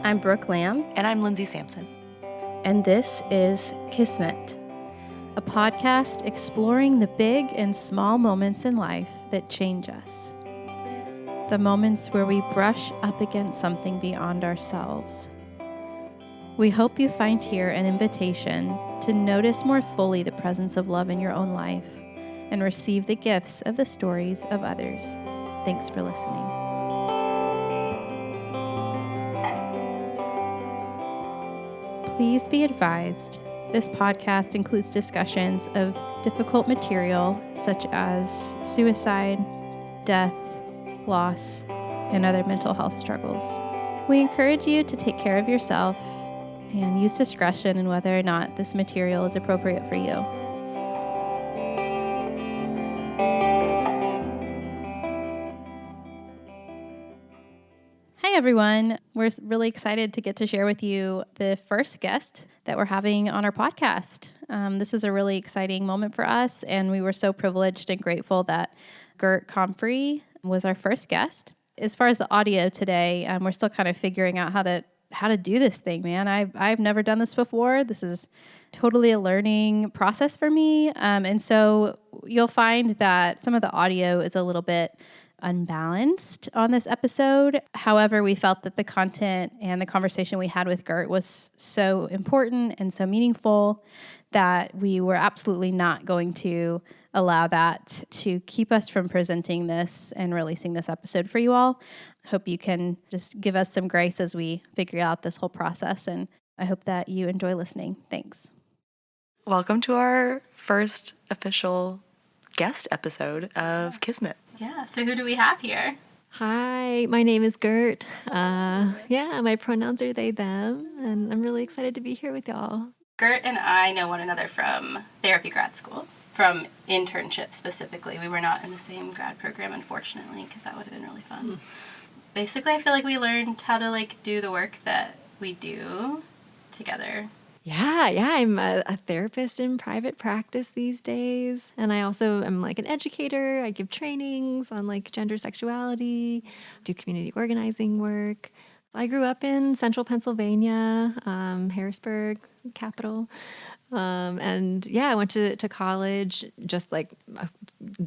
I'm Brooke Lamb. And I'm Lindsay Sampson. And this is Kismet, a podcast exploring the big and small moments in life that change us. The moments where we brush up against something beyond ourselves. We hope you find here an invitation to notice more fully the presence of love in your own life and receive the gifts of the stories of others. Thanks for listening. Please be advised, this podcast includes discussions of difficult material such as suicide, death, loss, and other mental health struggles. We encourage you to take care of yourself and use discretion in whether or not this material is appropriate for you. Hi, everyone. We're really excited to get to share with you the first guest that we're having on our podcast. This is a really exciting moment for us, and we were so privileged and grateful that Gert Comfrey was our first guest. As far as the audio today, we're still kind of figuring out how to do this thing, man. I've never done this before. This is totally a learning process for me. And so you'll find that some of the audio is a little bit unbalanced on this episode. However, we felt that the content and the conversation we had with Gert was so important and so meaningful that we were absolutely not going to allow that to keep us from presenting this and releasing this episode for you all. Hope you can just give us some grace as we figure out this whole process, and I hope that you enjoy listening. Thanks. Welcome to our first official guest episode of Kismet. Yeah, so who do we have here? Hi, my name is Gert. My pronouns are they, them, and I'm really excited to be here with y'all. Gert and I know one another from therapy grad school, from internship specifically. We were not in the same grad program, unfortunately, because that would have been really fun. Basically, I feel like we learned how to do the work that we do together. Yeah, I'm a therapist in private practice these days. And I also am an educator. I give trainings on gender sexuality, do community organizing work. So I grew up in central Pennsylvania, Harrisburg, capital. I went to college just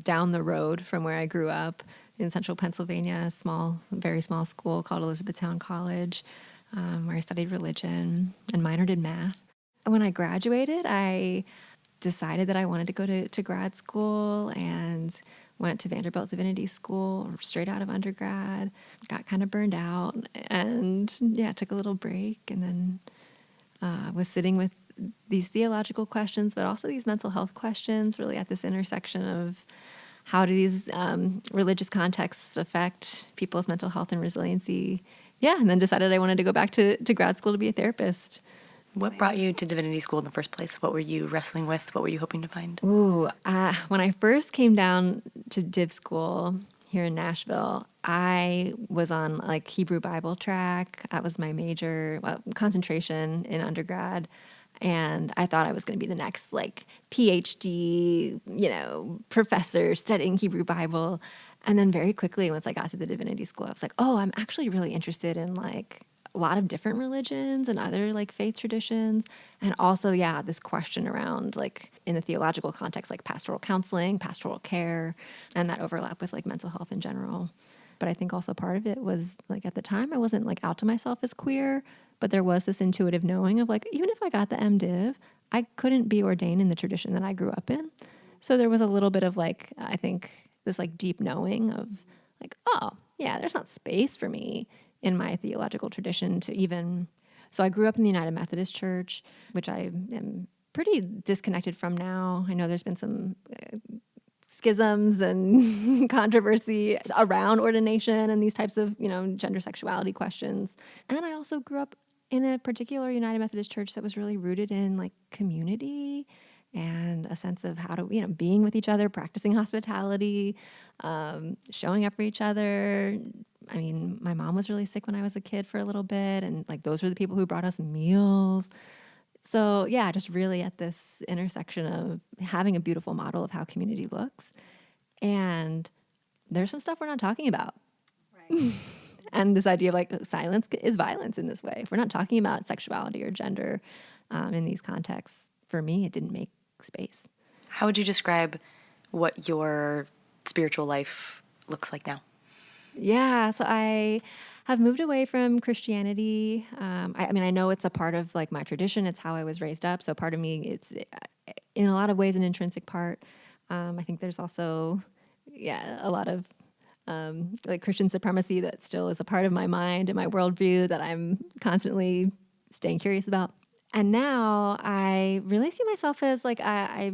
down the road from where I grew up in central Pennsylvania, a very small school called Elizabethtown College, where I studied religion and minored in math. And when I graduated, I decided that I wanted to go to grad school and went to Vanderbilt Divinity School straight out of undergrad, got kind of burned out, and took a little break, and then was sitting with these theological questions, but also these mental health questions, really at this intersection of how do these religious contexts affect people's mental health and resiliency. And then decided I wanted to go back to grad school to be a therapist. What brought you to divinity school in the first place? What were you wrestling with? What were you hoping to find? When I first came down to div school here in Nashville, I was on Hebrew Bible track. That was my major concentration in undergrad. And I thought I was going to be the next PhD, professor studying Hebrew Bible. And then very quickly, once I got to the divinity school, I was like, oh, I'm actually really interested in a lot of different religions and other faith traditions. And also, this question around in the theological context, pastoral counseling, pastoral care, and that overlap with mental health in general. But I think also part of it was at the time I wasn't out to myself as queer, but there was this intuitive knowing of even if I got the MDiv, I couldn't be ordained in the tradition that I grew up in. So there was a little bit of I think this deep knowing of there's not space for me in my theological tradition to even. So I grew up in the United Methodist Church, which I am pretty disconnected from now. I know there's been some schisms and controversy around ordination and these types of, gender sexuality questions. And I also grew up in a particular United Methodist Church that was really rooted in community and a sense of how to, being with each other, practicing hospitality, showing up for each other. I mean, my mom was really sick when I was a kid for a little bit, and those were the people who brought us meals. So just really at this intersection of having a beautiful model of how community looks, and there's some stuff we're not talking about. Right. And this idea of like silence is violence in this way. If we're not talking about sexuality or gender in these contexts, for me, it didn't make space. How would you describe what your spiritual life looks like now? Yeah, so I have moved away from Christianity. I mean, I know it's a part of like my tradition. It's how I was raised up. So part of me, it's in a lot of ways an intrinsic part. I think there's also, a lot of like Christian supremacy that still is a part of my mind and my worldview that I'm constantly staying curious about. And now I really see myself as like I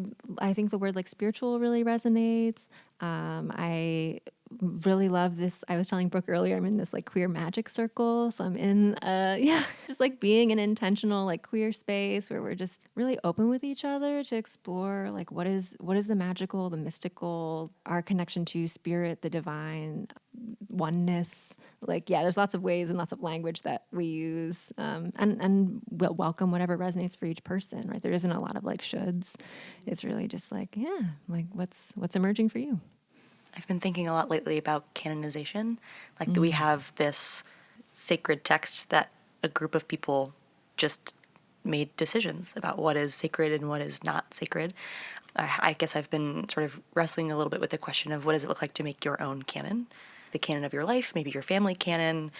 think the word like spiritual really resonates. I really love this. I was telling Brooke earlier, I'm in this like queer magic circle. So I'm in just like being an intentional like queer space where we're just really open with each other to explore like what is the magical, the mystical, our connection to spirit, the divine, oneness. Like, yeah, there's lots of ways and lots of language that we use, and we'll welcome whatever resonates for each person, right? There isn't a lot of like shoulds. It's really just like, like what's emerging for you. I've been thinking a lot lately about canonization, like that we have this sacred text that a group of people just made decisions about what is sacred and what is not sacred. I guess I've been sort of wrestling a little bit with the question of what does it look like to make your own canon, the canon of your life, maybe your family canon,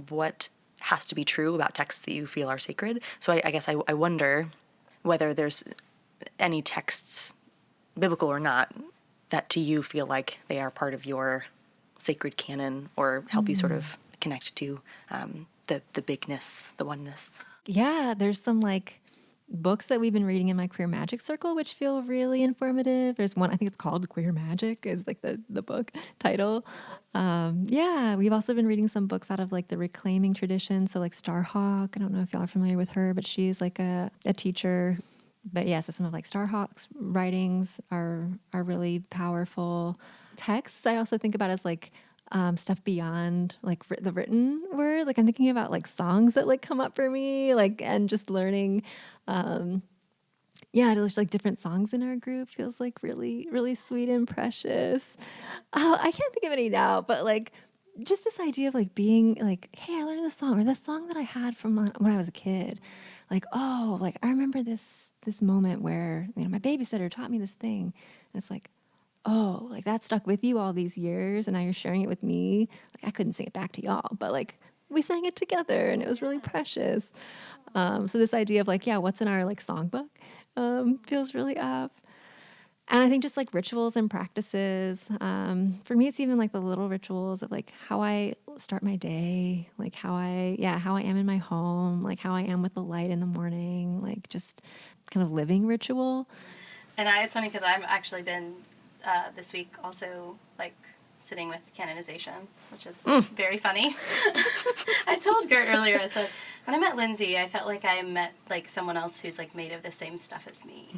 what has to be true about texts that you feel are sacred. So I guess I wonder whether there's any texts, biblical or not, that to you feel like they are part of your sacred canon or help you sort of connect to the bigness, the oneness. Yeah, there's some like books that we've been reading in my queer magic circle which feel really informative. There's one, I think it's called Queer Magic is like the book title. We've also been reading some books out of like the reclaiming tradition. So like Starhawk, I don't know if y'all are familiar with her, but she's like a teacher. But yeah, so some of like Starhawk's writings are really powerful. Texts I also think about as like stuff beyond like the written word. Like I'm thinking about like songs that like come up for me, like, and just learning, there's like different songs in our group feels like really, really sweet and precious. Oh, I can't think of any now, but like just this idea of like being like, hey, I learned this song or this song that I had from when I was a kid. Like, oh, like I remember this moment where, my babysitter taught me this thing. And it's like, oh, like that stuck with you all these years and now you're sharing it with me. Like I couldn't sing it back to y'all, but like we sang it together and it was really precious. So this idea of like, what's in our like songbook feels really up. And I think just like rituals and practices, for me, it's even like the little rituals of like how I start my day, like how I am in my home, like how I am with the light in the morning, like just kind of living ritual. And it's funny because I've actually been this week also like sitting with canonization, which is very funny. I told Gert earlier, I said, when I met Lindsay, I felt like I met like someone else who's like made of the same stuff as me,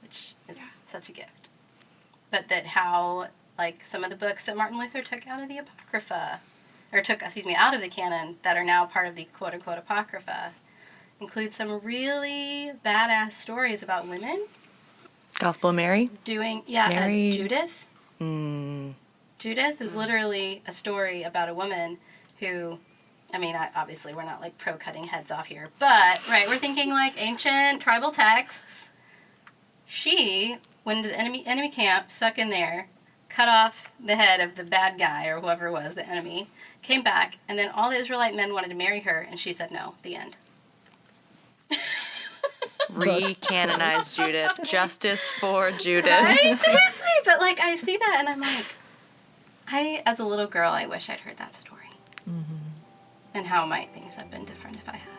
which is such a gift. But that how like some of the books that Martin Luther took out of the Apocrypha, or took, out of the canon that are now part of the quote-unquote Apocrypha, include some really badass stories about women. Gospel of Mary? Mary. Judith. Judith is literally a story about a woman who, obviously we're not like pro cutting heads off here, but, right, we're thinking like ancient tribal texts. She, when the enemy camp stuck in there, cut off the head of the bad guy or whoever was the enemy, came back, and then all the Israelite men wanted to marry her, and she said no. The end. Recanonize Judith. Justice for Judith. Right? Seriously, but like I see that and I'm like, as a little girl, I wish I'd heard that story. And how might things have been different if I had?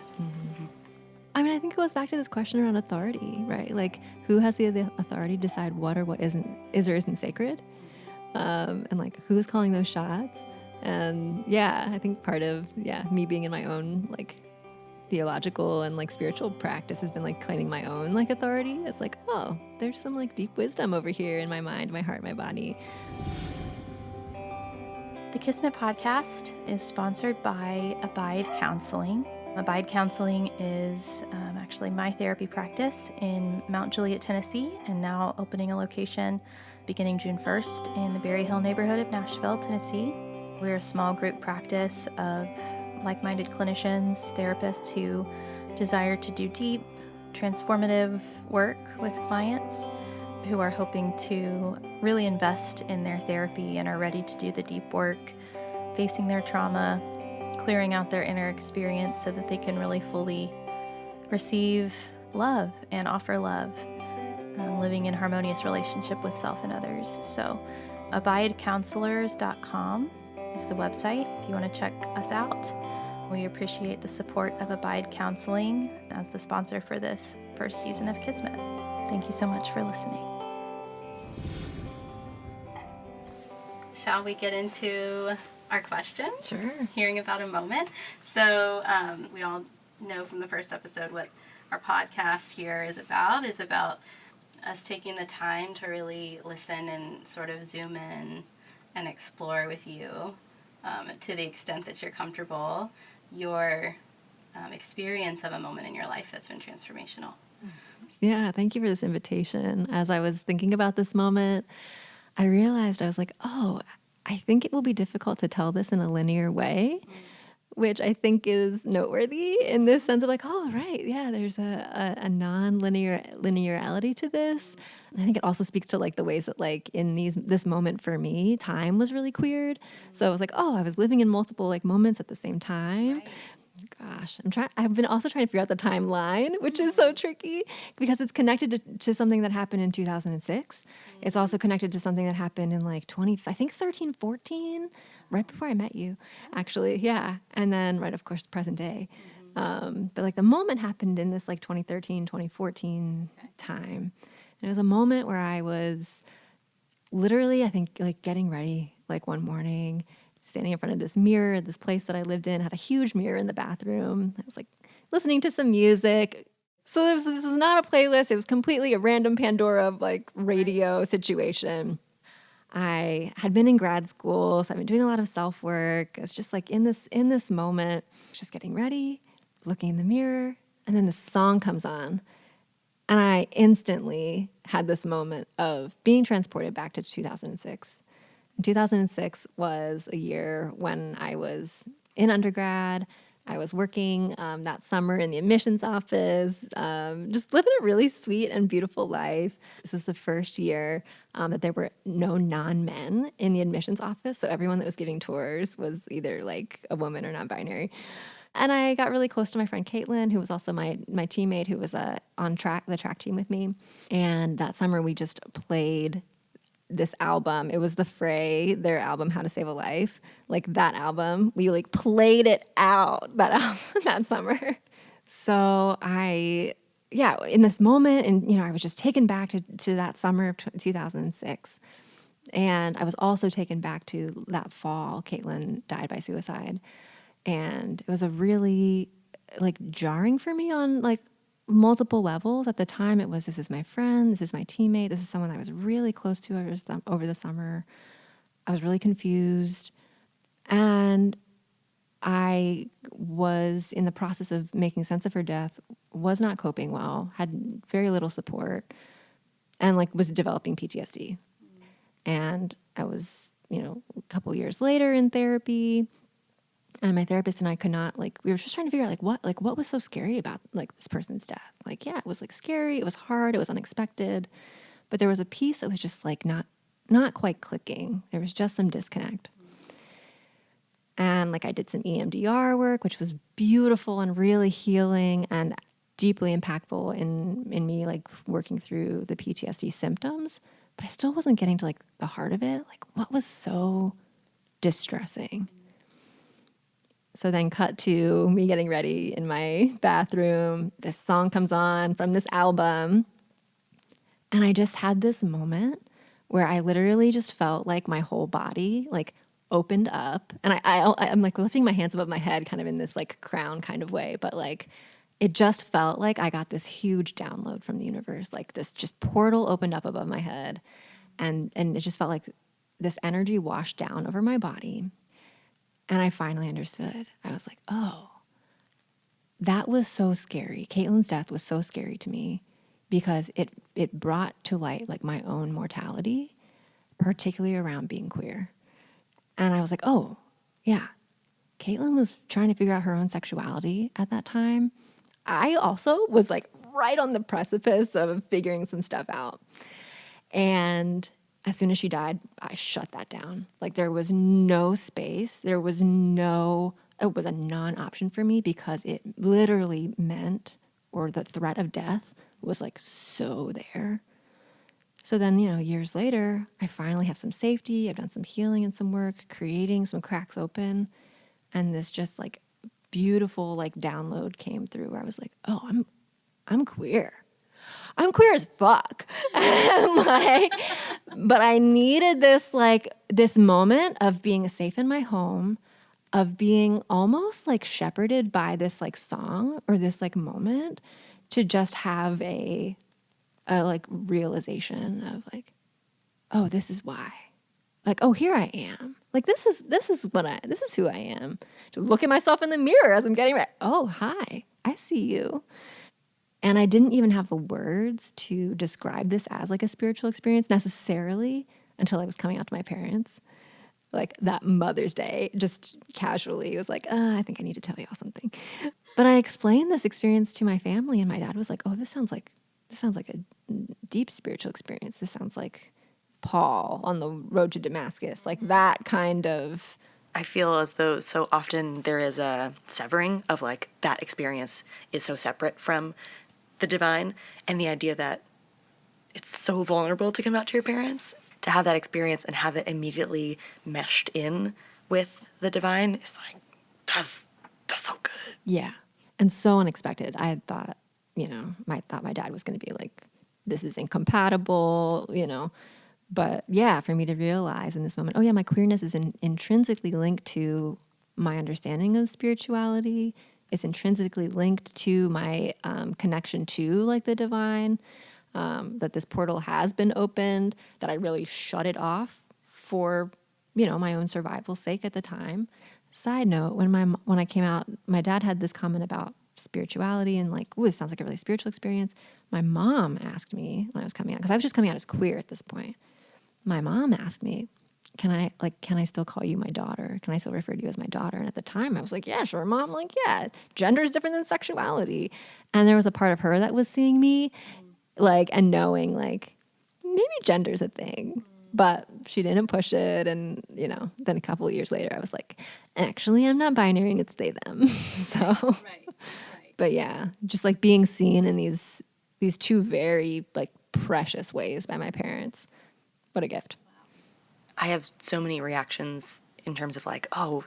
I think it goes back to this question around authority, right? Like, who has the authority to decide what or what is or isn't sacred? And like, who's calling those shots? And I think part of me being in my own like theological and like spiritual practice has been like claiming my own like authority. It's like, oh, there's some like deep wisdom over here in my mind, my heart, my body. The Kismet podcast is sponsored by Abide Counseling. Abide Counseling is actually my therapy practice in Mount Juliet, Tennessee, and now opening a location beginning June 1st in the Berry Hill neighborhood of Nashville, Tennessee. We're a small group practice of like-minded clinicians, therapists who desire to do deep, transformative work with clients who are hoping to really invest in their therapy and are ready to do the deep work, facing their trauma, clearing out their inner experience so that they can really fully receive love and offer love, living in harmonious relationship with self and others. So abidecounselors.com is the website if you want to check us out. We appreciate the support of Abide Counseling as the sponsor for this first season of Kismet. Thank you so much for listening. Shall we get into our questions? Sure. Hearing about a moment. So we all know from the first episode what our podcast here is about us taking the time to really listen and sort of zoom in and explore with you, to the extent that you're comfortable, your experience of a moment in your life that's been transformational. Yeah, thank you for this invitation. As I was thinking about this moment, I realized I was like, oh, I think it will be difficult to tell this in a linear way, which I think is noteworthy in this sense of like, oh, right, yeah, there's a linearity to this. I think it also speaks to like the ways that like in this moment for me, time was really queered. So I was like, oh, I was living in multiple like moments at the same time. Right. Gosh, I've been also trying to figure out the timeline, which is so tricky because it's connected to something that happened in 2006. It's also connected to something that happened in like 13, 14, right before I met you, actually. Yeah. And then, right, of course, present day. But like the moment happened in this like 2013, 2014 time. And it was a moment where I was literally, I think, like getting ready like one morning, standing in front of this mirror, this place that I lived in, had a huge mirror in the bathroom. I was like listening to some music. So this was not a playlist. It was completely a random Pandora like radio situation. I had been in grad school, so I've been doing a lot of self-work. I was just like in this moment, just getting ready, looking in the mirror, and then the song comes on. And I instantly had this moment of being transported back to 2006. 2006 was a year when I was in undergrad. I was working that summer in the admissions office, just living a really sweet and beautiful life. This was the first year that there were no non-men in the admissions office. So everyone that was giving tours was either like a woman or non-binary. And I got really close to my friend Caitlin, who was also my teammate, who was on the track team with me. And that summer we just played this album. It was the Fray, their album, How to Save a Life. Like that album, we like played it out, that album, that summer. So in this moment, and I was just taken back to that summer of 2006. And I was also taken back to that fall. Caitlin died by suicide. And it was a really like jarring for me on like multiple levels. At the time it was, this is my friend, this is my teammate, this is someone I was really close to over the summer. I was really confused. And I was in the process of making sense of her death, was not coping well, had very little support, and like was developing PTSD. And I was, a couple years later in therapy, and my therapist and I could not, we were just trying to figure out what was so scary about this person's death. It was scary, it was hard, it was unexpected, but there was a piece that was just not quite clicking. There was just some disconnect. And I did some EMDR work, which was beautiful and really healing and deeply impactful in me working through the PTSD symptoms, but I still wasn't getting to the heart of it. What was so distressing? So then cut to me getting ready in my bathroom. This song comes on from this album. And I just had this moment where I literally just felt like my whole body opened up. And I'm lifting my hands above my head kind of in this crown kind of way. But it just felt like I got this huge download from the universe. This just portal opened up above my head. And it just felt like this energy washed down over my body. And I finally understood. I was like, oh, that was so scary. Caitlin's death was so scary to me because it brought to light my own mortality, particularly around being queer. And I was like, oh, yeah, Caitlin was trying to figure out her own sexuality at that time. I also was like right on the precipice of figuring some stuff out. And as soon as she died, I shut that down. Like there was no space. It was a non-option for me because it literally meant, or the threat of death was like so there. So then, years later, I finally have some safety. I've done some healing and some work, creating some cracks open. And this just like beautiful like download came through where I was like, oh, I'm queer. I'm queer as fuck. And like, but I needed this moment of being safe in my home, of being almost like shepherded by this like song or this like moment to just have a like realization of like, oh, this is why. Like, oh, here I am. Like this is who I am. To look at myself in the mirror as I'm getting ready. Oh, hi. I see you. And I didn't even have the words to describe this as like a spiritual experience necessarily until I was coming out to my parents. Like that Mother's Day, just casually, it was like, I think I need to tell y'all something. But I explained this experience to my family, and my dad was like, oh, this sounds like a deep spiritual experience. This sounds like Paul on the road to Damascus, like that kind of. I feel as though so often there is a severing of like that experience is so separate from the divine, and the idea that it's so vulnerable to come out to your parents, to have that experience and have it immediately meshed in with the divine is like, that's so good. Yeah. And so unexpected. I had thought, my dad was going to be like, this is incompatible, But yeah, for me to realize in this moment, oh yeah, my queerness is intrinsically linked to my understanding of spirituality. It's intrinsically linked to my connection to like the divine, that this portal has been opened, that I really shut it off for, my own survival's sake at the time. Side note, when I came out, my dad had this comment about spirituality and like, ooh, it sounds like a really spiritual experience. My mom asked me when I was coming out, because I was just coming out as queer at this point. My mom asked me, can I still call you my daughter? Can I still refer to you as my daughter? And at the time I was like, yeah, sure, Mom. Like, yeah, gender is different than sexuality. And there was a part of her that was seeing me like, and knowing like, maybe gender's a thing, but she didn't push it. And, then a couple of years later I was like, actually, I'm not binary and it's they, them. So, right. But yeah, just like being seen in these two very like precious ways by my parents. What a gift. I have so many reactions in terms of like, oh,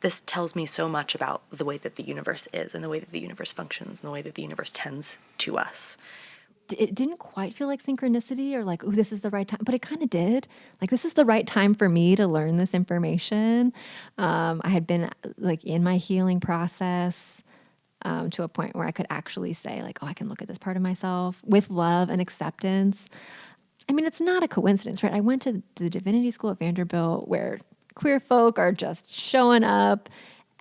this tells me so much about the way that the universe is and the way that the universe functions and the way that the universe tends to us. It didn't quite feel like synchronicity or like, oh, this is the right time, but it kind of did. Like, this is the right time for me to learn this information. I had been like in my healing process to a point where I could actually say like, oh, I can look at this part of myself with love and acceptance. I mean, it's not a coincidence, right? I went to the divinity school at Vanderbilt where queer folk are just showing up.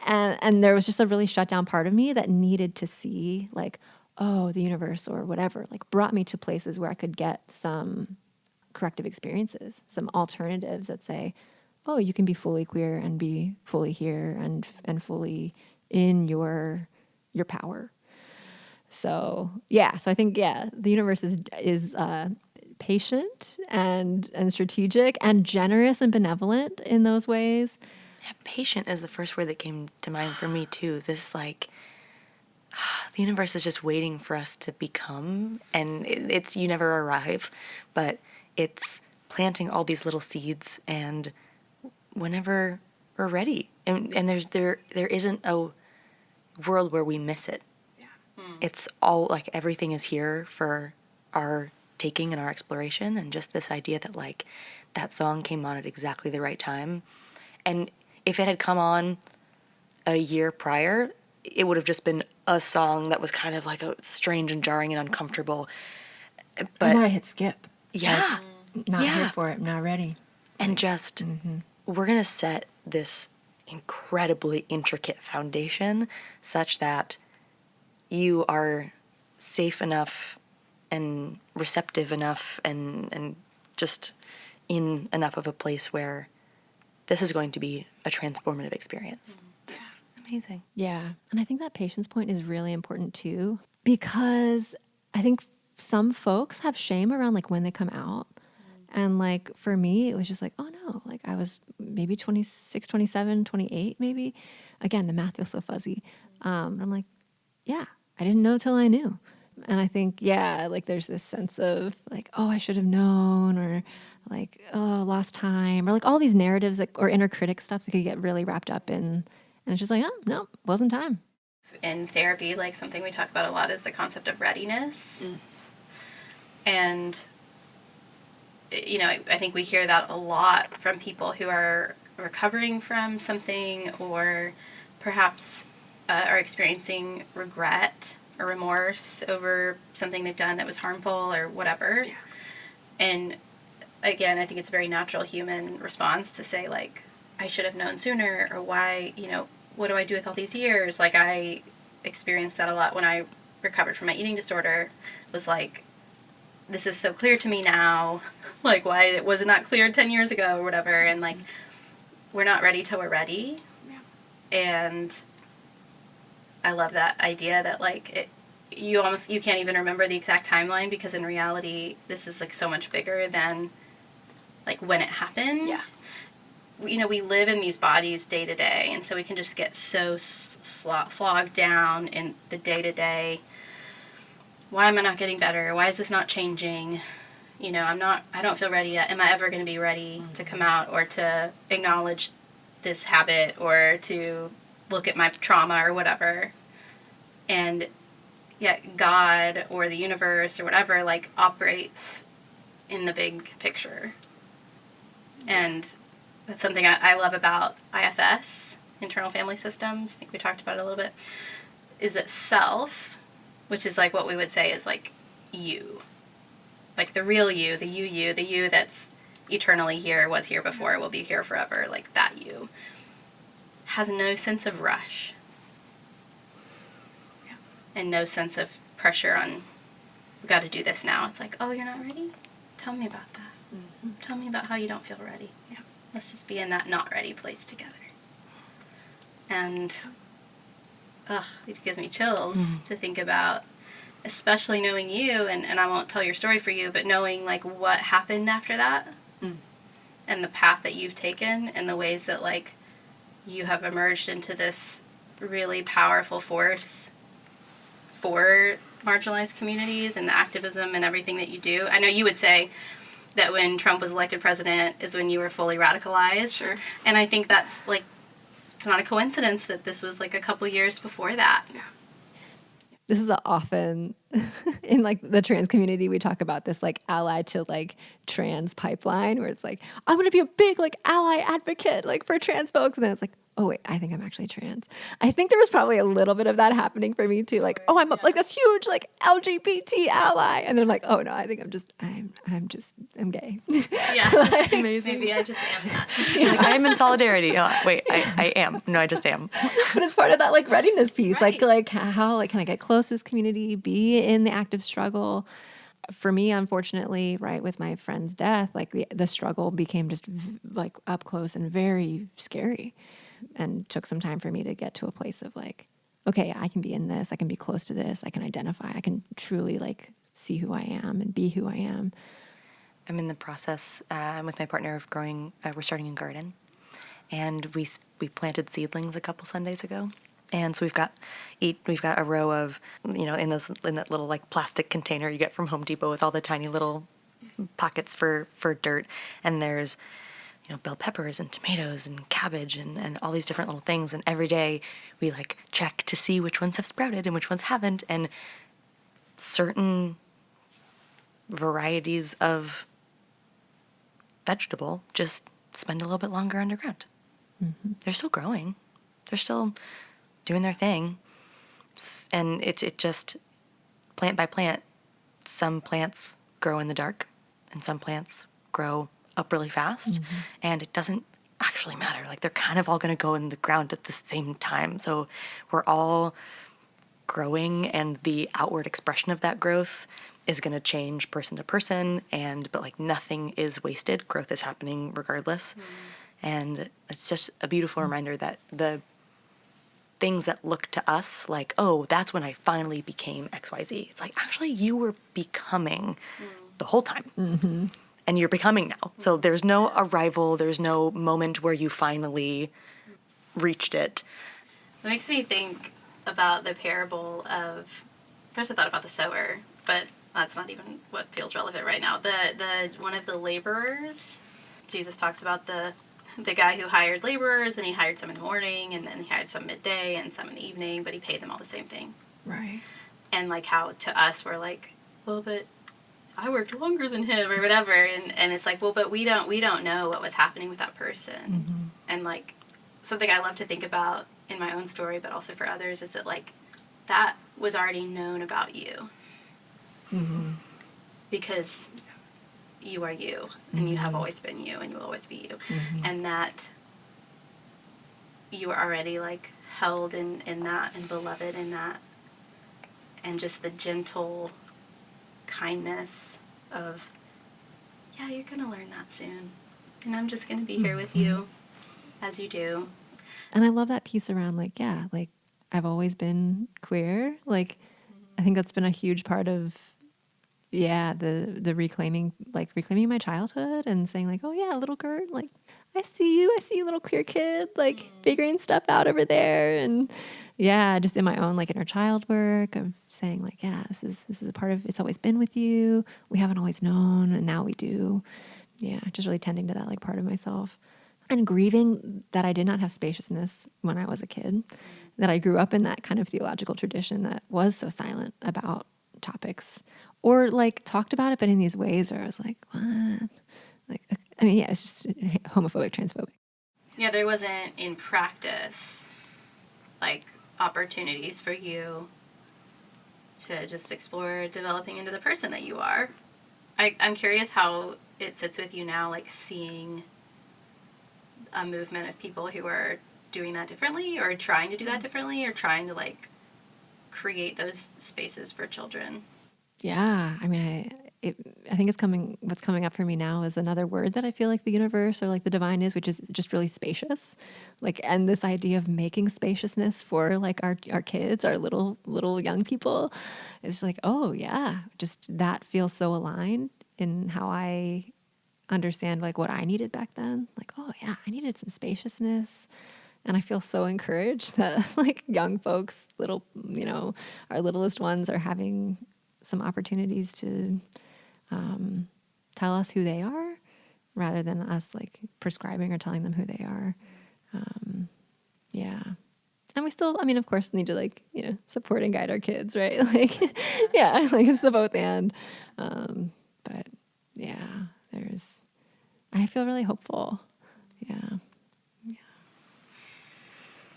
And there was just a really shut down part of me that needed to see like, oh, the universe or whatever, like brought me to places where I could get some corrective experiences, some alternatives that say, oh, you can be fully queer and be fully here and fully in your power. So, yeah. So I think, the universe is patient and strategic and generous and benevolent in those ways. Yeah, patient is the first word that came to mind for me too. This like, the universe is just waiting for us to become, and it's you never arrive, but it's planting all these little seeds, and whenever we're ready, and there isn't a world where we miss it. Yeah. It's all like everything is here for our taking and our exploration, and just this idea that like that song came on at exactly the right time, and if it had come on a year prior, it would have just been a song that was kind of like a strange and jarring and uncomfortable. But I hit skip. Yeah. Like, not here for it, not ready. And just, we're going to set this incredibly intricate foundation such that you are safe enough and receptive enough and just in enough of a place where this is going to be a transformative experience. That's amazing. Yeah. And I think that patience point is really important too, because I think some folks have shame around like when they come out. And like for me, it was just like, oh no, like I was maybe 26, 27, 28, maybe. Again, the math feels so fuzzy. I'm like, yeah, I didn't know till I knew. And I think, yeah, like there's this sense of like, oh, I should have known, or like, oh, lost time, or like all these narratives that, or inner critic stuff that could get really wrapped up in. And it's just like, oh, no, wasn't time. In therapy, like something we talk about a lot is the concept of readiness. And, you know, I think we hear that a lot from people who are recovering from something, or perhaps are experiencing regret or remorse over something they've done that was harmful or whatever. Yeah. And again, I think it's a very natural human response to say, like, I should have known sooner, or why, you know, what do I do with all these years? Like, I experienced that a lot when I recovered from my eating disorder. It was like, this is so clear to me now. Like, why was it not clear 10 years ago or whatever? And, like, we're not ready till we're ready. Yeah. And I love that idea that, like, you can't even remember the exact timeline, because in reality, this is, like, so much bigger than, like, when it happened. Yeah. You know, we live in these bodies day to day, and so we can just get so slogged down in the day to day. Why am I not getting better? Why is this not changing? You know, I don't feel ready yet. Am I ever going to be ready to come out, or to acknowledge this habit, or to look at my trauma or whatever? And yet God or the universe or whatever, like, operates in the big picture. And that's something I love about IFS, internal family systems. I think we talked about it a little bit. Is that self, which is like what we would say is like you. Like the real you, the you that's eternally here, was here before, will be here forever, like that you, has no sense of rush. Yeah. And no sense of pressure on, we got to do this now. It's like, oh, you're not ready? Tell me about that. Mm-hmm. Tell me about how you don't feel ready. Yeah. Let's just be in that not ready place together. And, it gives me chills to think about, especially knowing you, and I won't tell your story for you, but knowing, like, what happened after that, and the path that you've taken, and the ways that, like, you have emerged into this really powerful force for marginalized communities, and the activism and everything that you do. I know you would say that when Trump was elected president is when you were fully radicalized. Sure. And I think that's, like, it's not a coincidence that this was, like, a couple years before that. Yeah. This is often in, like, the trans community, we talk about this, like, ally to, like, trans pipeline, where it's like, I'm going to be a big, like, ally advocate, like, for trans folks. And then it's like, oh, wait, I think I'm actually trans. I think there was probably a little bit of that happening for me too. Like, oh, I'm like this huge, like, LGBT ally. And then I'm like, oh no, I think I'm gay. Yeah. Like, amazing. Maybe I just am that. Yeah. Like, I am in solidarity. Wait, I am. No, I just am. But it's part of that, like, readiness piece. Right. Like how, like, can I get close to this community, be in the active struggle? For me, unfortunately, right, with my friend's death, like, the struggle became just like up close and very scary. And took some time for me to get to a place of, like, okay, I can be in this, I can be close to this, I can identify, I can truly, like, see who I am and be who I am. I'm in the process with my partner of growing, we're starting a garden, and we planted seedlings a couple Sundays ago. And so we've got a row of, you know, in that little, like, plastic container you get from Home Depot with all the tiny little pockets for dirt, and there's, you know, bell peppers and tomatoes and cabbage and all these different little things. And every day we, like, check to see which ones have sprouted and which ones haven't. And certain varieties of vegetable just spend a little bit longer underground. Mm-hmm. They're still growing. They're still doing their thing. And it just, plant by plant, some plants grow in the dark and some plants grow up really fast, and it doesn't actually matter. Like, they're kind of all going to go in the ground at the same time. So we're all growing, and the outward expression of that growth is going to change person to person, but, like, nothing is wasted. Growth is happening regardless. And it's just a beautiful reminder that the things that look to us like, oh, that's when I finally became XYZ. It's like, actually, you were becoming the whole time. Mm-hmm. And you're becoming now. So there's no arrival. There's no moment where you finally reached it. It makes me think about the parable of, first I thought about the sower, but that's not even what feels relevant right now. The one of the laborers, Jesus talks about the guy who hired laborers, and he hired some in the morning, and then he hired some midday and some in the evening, but he paid them all the same thing. Right. And like how to us we're like, well, but I worked longer than him or whatever, and it's like, well, but we don't know what was happening with that person. Mm-hmm. And like something I love to think about in my own story, but also for others, is that like that was already known about you. Mm-hmm. Because you are you, and you have always been you, and you will always be you. Mm-hmm. And that you are already like held in that and beloved in that, and just the gentle kindness of, yeah, you're going to learn that soon, and I'm just going to be here with you as you do. And I love that piece around like, yeah, like I've always been queer. Like, I think that's been a huge part of, the reclaiming my childhood and saying like, oh yeah, little Gert, like I see you, little queer kid, like figuring stuff out over there. And yeah, just in my own like inner child work of saying like, yeah, this is a part of, it's always been with you. We haven't always known, and now we do. Yeah. Just really tending to that like part of myself. And grieving that I did not have spaciousness when I was a kid, that I grew up in that kind of theological tradition that was so silent about topics, or like talked about it, but in these ways where I was like, what? Like, I mean, yeah, it's just homophobic, transphobic. Yeah, there wasn't in practice like opportunities for you to just explore developing into the person that you are. I'm curious how it sits with you now, like seeing a movement of people who are doing that differently, or trying to do that differently, or trying to like create those spaces for children. Yeah, I mean, I think what's coming up for me now is another word that I feel like the universe or like the divine is, which is just really spacious. Like, and this idea of making spaciousness for like our kids, our little young people, is like, oh yeah, just that feels so aligned in how I understand like what I needed back then. Like, oh yeah, I needed some spaciousness. And I feel so encouraged that like young folks, our littlest ones are having some opportunities to tell us who they are rather than us like prescribing or telling them who they are. Yeah. And we still, I mean, of course, need to like, support and guide our kids, right? Like, yeah, like it's the both and. But yeah, I feel really hopeful. Yeah.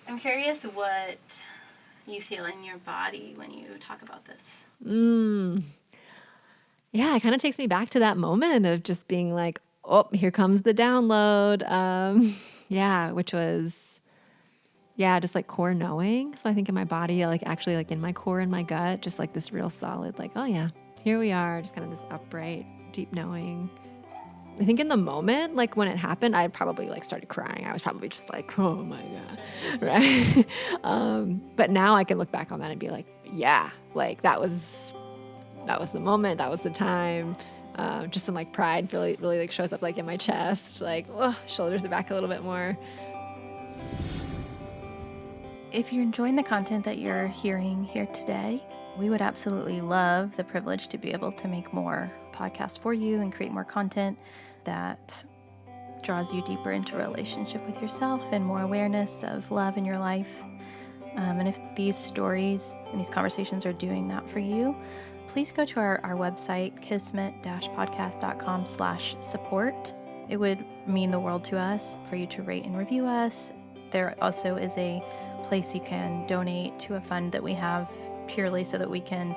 I'm curious what you feel in your body when you talk about this. Yeah, it kind of takes me back to that moment of just being like, oh, here comes the download. Which was, just like core knowing. So I think in my body, like actually like in my core and my gut, just like this real solid, like, oh yeah, here we are. Just kind of this upright, deep knowing. I think in the moment, like when it happened, I probably like started crying. I was probably just like, oh my God, right? But now I can look back on that and be like, yeah, like that was the moment, that was the time. Just some like pride really, really like shows up like in my chest, like shoulders are back a little bit more. If you're enjoying the content that you're hearing here today, we would absolutely love the privilege to be able to make more podcasts for you and create more content that draws you deeper into relationship with yourself and more awareness of love in your life. And if these stories and these conversations are doing that for you, please go to our website, kismet-podcast.com/support. It would mean the world to us for you to rate and review us. There also is a place you can donate to a fund that we have purely so that we can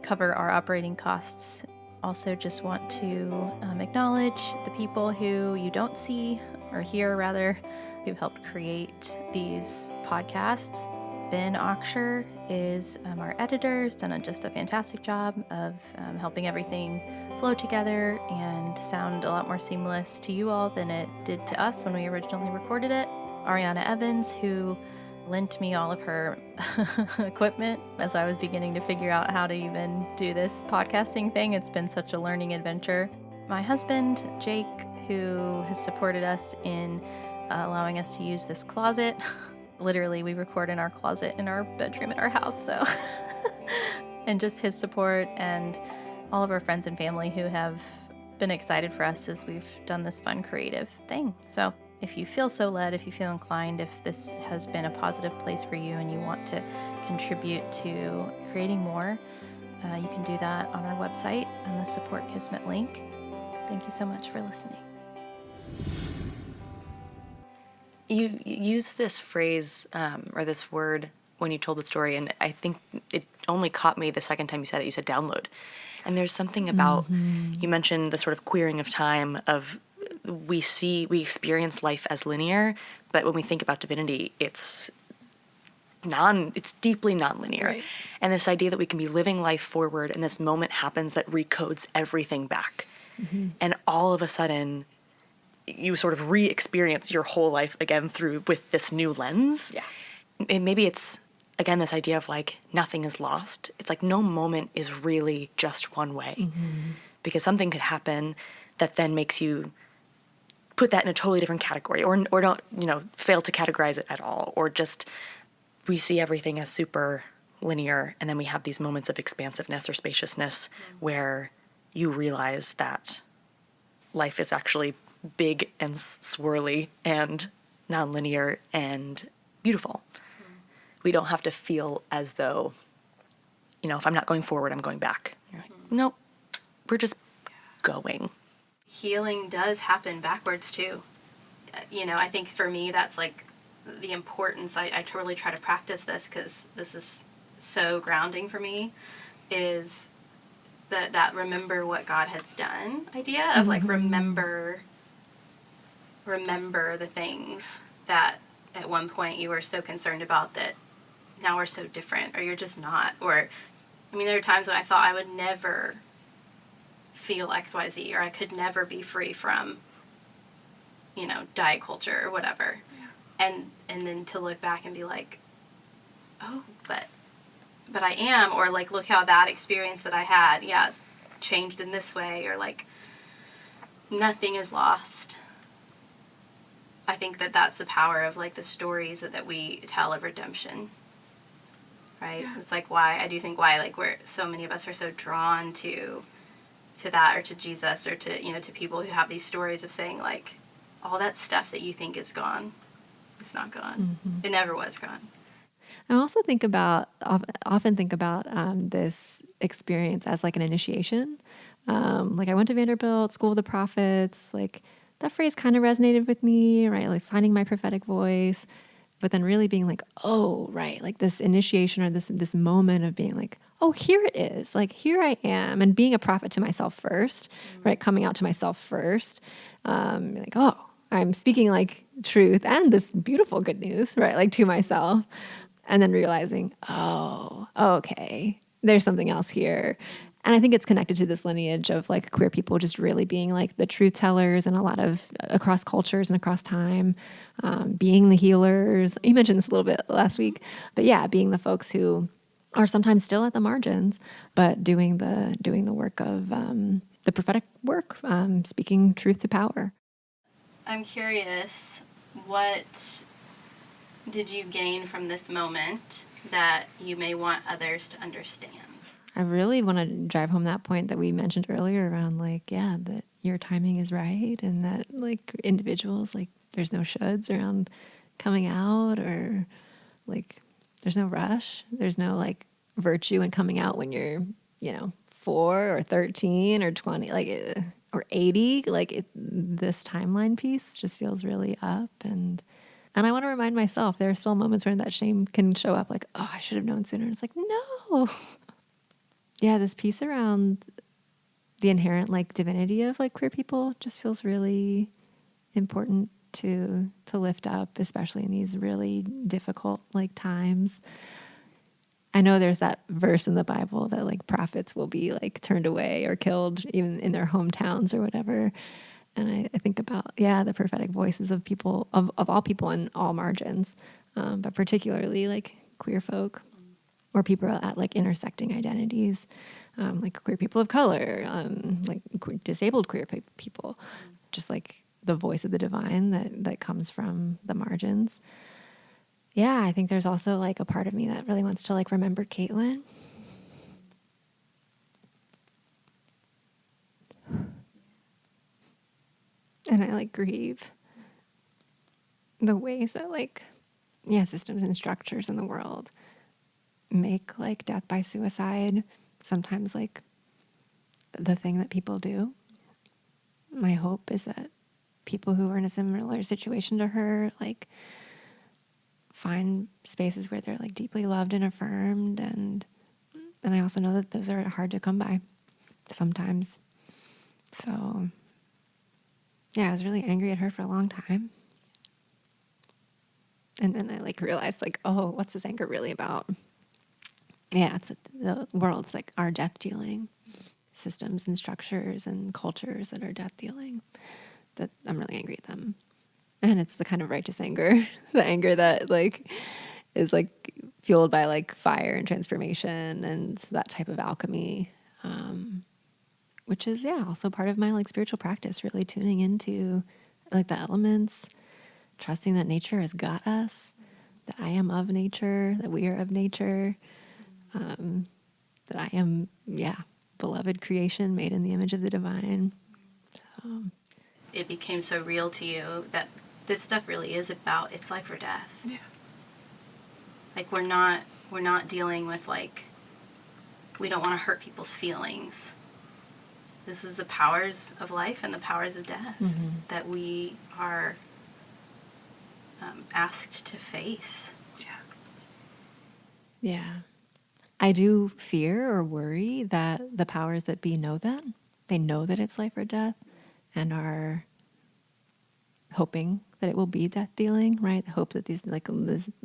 cover our operating costs. Also just want to acknowledge the people who you don't see or hear, rather, who've helped create these podcasts. Ben Oksher is our editor. He's done just a fantastic job of helping everything flow together and sound a lot more seamless to you all than it did to us when we originally recorded it. Ariana Evans, who lent me all of her equipment as I was beginning to figure out how to even do this podcasting thing. It's been such a learning adventure. My husband, Jake, who has supported us in allowing us to use this closet. Literally, we record in our closet in our bedroom at our house, so. And just his support and all of our friends and family who have been excited for us as we've done this fun creative thing. So if you feel so led, if you feel inclined, if this has been a positive place for you and you want to contribute to creating more, you can do that on our website on the Support Kismet link. Thank you so much for listening. You use this phrase or this word when you told the story, and I think it only caught me the second time you said it. You said download. And there's something about, you mentioned the sort of queering of time of we experience life as linear, but when we think about divinity, it's deeply nonlinear. Right. And this idea that we can be living life forward and this moment happens that recodes everything back. Mm-hmm. And all of a sudden, you sort of re-experience your whole life again with this new lens. Yeah. And maybe it's, again, this idea of like nothing is lost. It's like no moment is really just one way. Mm-hmm. Because something could happen that then makes you put that in a totally different category or don't, fail to categorize it at all. Or just we see everything as super linear and then we have these moments of expansiveness or spaciousness where you realize that life is actually big and swirly and nonlinear and beautiful. We don't have to feel as though, if I'm not going forward, I'm going back. You're like, nope, we're just going. Healing does happen backwards too. I think for me that's like the importance. I totally try to practice this because this is so grounding for me, is that remember what God has done idea of like remember the things that at one point you were so concerned about that now are so different, or you're just not. Or, there are times when I thought I would never feel XYZ, or I could never be free from, diet culture or whatever. Yeah. And then to look back and be like, oh, but I am, or like, look how that experience that I had, changed in this way, or like, nothing is lost. I think that's the power of like the stories that we tell of redemption, right? Yeah. It's like why like we're so many of us are so drawn to that, or to Jesus, or to to people who have these stories of saying like all that stuff that you think is gone, it's not gone. Mm-hmm. It never was gone. I also often think about this experience as like an initiation. Like I went to Vanderbilt, School of the Prophets, like that phrase kind of resonated with me, right? Like finding my prophetic voice, but then really being like, oh, right. Like this initiation or this moment of being like, oh, here it is. Like, here I am. And being a prophet to myself first, right? Coming out to myself first. Like, oh, I'm speaking like truth and this beautiful good news, right? Like to myself. And then realizing, oh, okay, there's something else here. And I think it's connected to this lineage of like queer people just really being like the truth tellers and a lot of across cultures and across time, being the healers. You mentioned this a little bit last week, but yeah, being the folks who are sometimes still at the margins, but doing the work of the prophetic work, speaking truth to power. I'm curious, what did you gain from this moment that you may want others to understand? I really want to drive home that point that we mentioned earlier around like, yeah, that your timing is right and that like individuals, like there's no shoulds around coming out, or like there's no rush. There's no like virtue in coming out when you're, 4 or 13 or 20, like, or 80. Like this timeline piece just feels really up. And I want to remind myself there are still moments where that shame can show up like, oh, I should have known sooner. And it's like, no. Yeah, this piece around the inherent like divinity of like queer people just feels really important to lift up, especially in these really difficult like times. I know there's that verse in the Bible that like prophets will be like turned away or killed even in their hometowns or whatever. And I think about, the prophetic voices of people, of all people in all margins, but particularly like queer folk or people at like intersecting identities, like queer people of color, like disabled queer people, just like the voice of the divine that comes from the margins. Yeah, I think there's also like a part of me that really wants to like remember Caitlin. And I like grieve the ways that like, systems and structures in the world make like death by suicide sometimes like the thing that people do. My hope is that people who are in a similar situation to her like find spaces where they're like deeply loved and affirmed, and I also know that those are hard to come by sometimes. So I was really angry at her for a long time. And then I like realized like, oh, what's this anger really about? Yeah, it's the world's like our death dealing systems and structures and cultures that are death dealing, that I'm really angry at them. And it's the kind of righteous anger, the anger that like is like fueled by like fire and transformation and that type of alchemy, which is also part of my like spiritual practice, really tuning into like the elements, trusting that nature has got us, that I am of nature, that we are of nature, that I am, beloved creation made in the image of the divine. So It became so real to you that this stuff really is about, it's life or death. Yeah. Like we're not dealing with like, we don't want to hurt people's feelings. This is the powers of life and the powers of death that we are asked to face. Yeah. I do fear or worry that the powers that be know that. They know that it's life or death and are hoping that it will be death dealing, right? The hope that this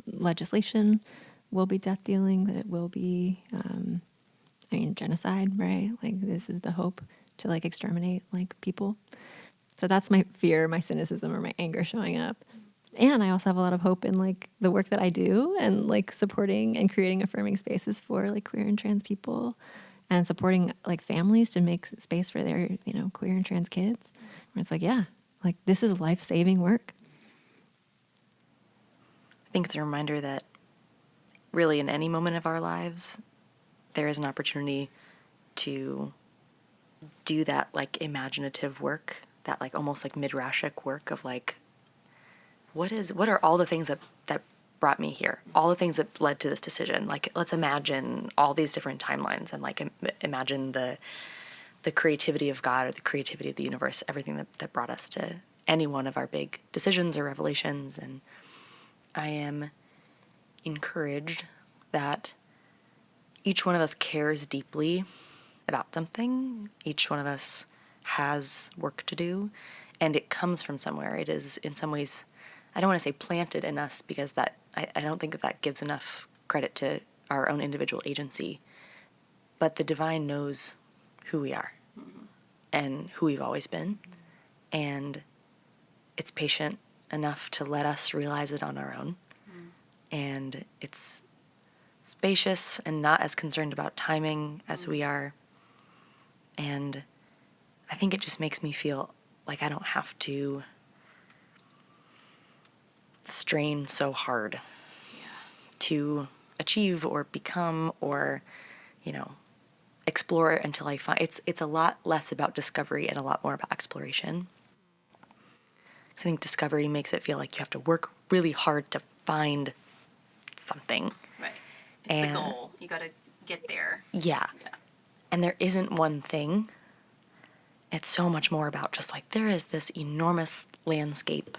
legislation will be death dealing, that it will be, genocide, right? Like this is the hope to like exterminate like people. So that's my fear, my cynicism, or my anger showing up. And I also have a lot of hope in like the work that I do and like supporting and creating affirming spaces for like queer and trans people and supporting like families to make space for their, queer and trans kids. Where it's like, like this is life-saving work. I think it's a reminder that really in any moment of our lives, there is an opportunity to do that like imaginative work, that like almost like midrashic work of like, what are all the things that brought me here? All the things that led to this decision. Like, let's imagine all these different timelines and like imagine the creativity of God or the creativity of the universe, everything that brought us to any one of our big decisions or revelations. And I am encouraged that each one of us cares deeply about something. Each one of us has work to do, and it comes from somewhere. It is in some ways, I don't want to say planted in us, because that I don't think that gives enough credit to our own individual agency. But the divine knows who we are and who we've always been. And it's patient enough to let us realize it on our own. And it's spacious and not as concerned about timing as we are. And I think it just makes me feel like I don't have to strain so hard to achieve or become or, explore until I find it's a lot less about discovery and a lot more about exploration. So I think discovery makes it feel like you have to work really hard to find something. Right. It's the goal. You got to get there. Yeah. And there isn't one thing. It's so much more about just like, there is this enormous landscape.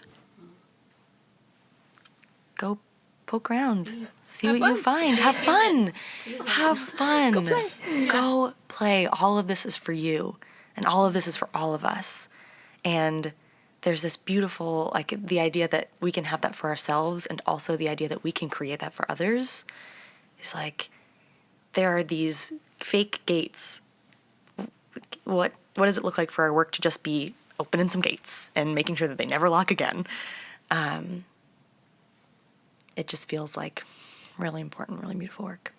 Go poke around. See what you find. Have fun. Have fun. Go play. Go play. All of this is for you. And all of this is for all of us. And there's this beautiful, like, the idea that we can have that for ourselves, and also the idea that we can create that for others is like, there are these fake gates. What does it look like for our work to just be opening some gates and making sure that they never lock again? It just feels like really important, really beautiful work.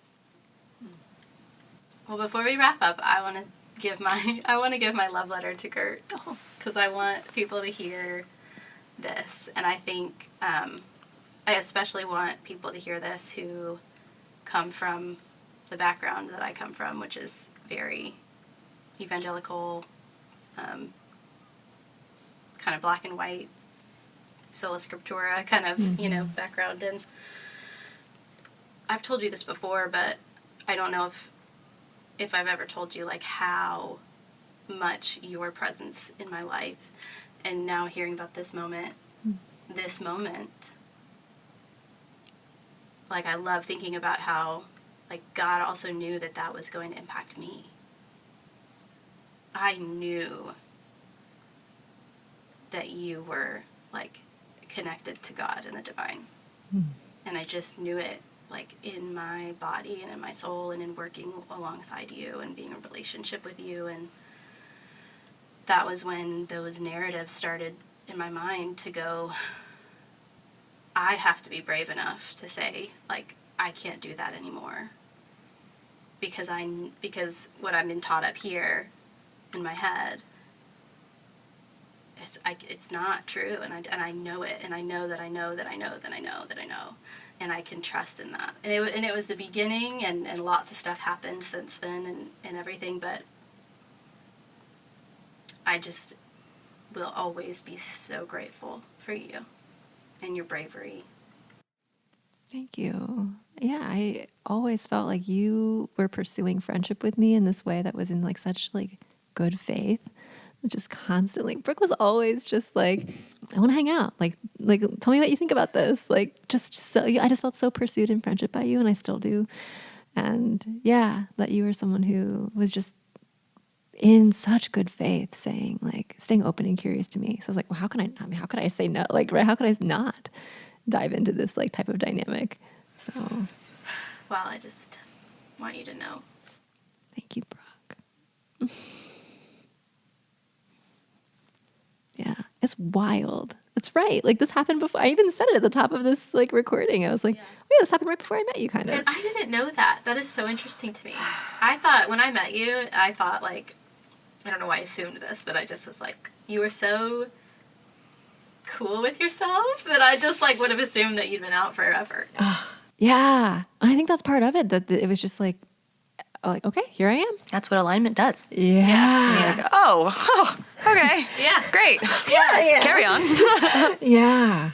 Well, before we wrap up, I want to give my love letter to Gert, because I want people to hear this, and I think I especially want people to hear this who come from the background that I come from, which is very evangelical, kind of black and white, sola scriptura kind of, background. And I've told you this before, but I don't know if I've ever told you, like, how much your presence in my life, and now hearing about this moment, like, I love thinking about how, like, God also knew that was going to impact me. I knew that you were, like, connected to God and the divine. And I just knew it, like, in my body and in my soul, and in working alongside you and being in a relationship with you. And that was when those narratives started in my mind to go, I have to be brave enough to say, like, I can't do that anymore. Because what I've been taught up here in my head, it's not true, and I know it, and I know that I know that I know that I know that I know, and I can trust in that. And it was the beginning, and lots of stuff happened since then, and everything, but I just will always be so grateful for you and your bravery. Thank you. Yeah, I always felt like you were pursuing friendship with me in this way that was in, like, such, like, good faith. Just constantly, Brooke was always just like, I want to hang out. Like, tell me what you think about this. Like, just so, I just felt so pursued in friendship by you, and I still do. And yeah, that you were someone who was just in such good faith, saying, like, staying open and curious to me. So I was like, well, how could I say no? Like, right? How could I not dive into this, like, type of dynamic? So, well, I just want you to know. Thank you, Brooke. Yeah, it's wild. That's right. Like, this happened before. I even said it at the top of this, like, recording. I was like, yeah, this happened right before I met you, kind of. And I didn't know that. That is so interesting to me. I thought, when I met you, like, I don't know why I assumed this, but I just was like, you were so cool with yourself that I just, like, would have assumed that you'd been out forever. Yeah. And I think that's part of it, that it was just like, okay, here I am. That's what alignment does. Yeah. Like, oh, okay. Yeah. Great. Yeah. Carry on. Yeah.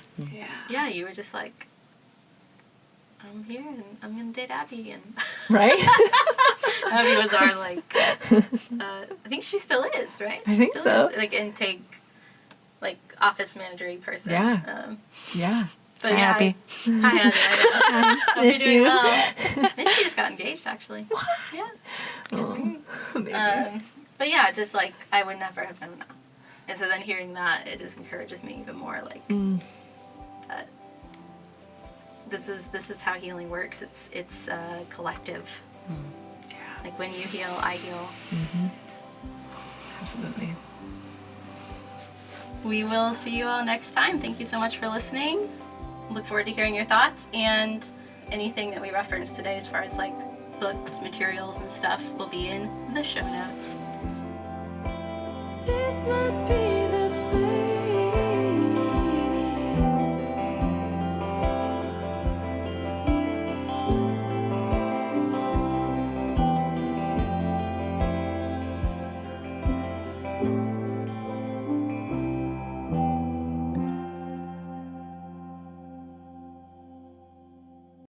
Yeah, you were just like, I'm here and I'm going to date Abby. And right? Abby was our, like, I think she still is, right? I think so. Is, like, intake, like, office manager-y person. Yeah. Yeah. But hi, yeah, Abby. Hi, Abby. Hope you're doing well. I think she just got engaged, actually. What? Yeah. Oh, amazing. But yeah, just, like, I would never have known that. And so then hearing that, it just encourages me even more, like, that this is how healing works. It's collective. Yeah. Like, when you heal, I heal. Mm-hmm. Absolutely. We will see you all next time. Thank you so much for listening. Look forward to hearing your thoughts, and anything that we referenced today as far as, like, books, materials, and stuff will be in the show notes. This must be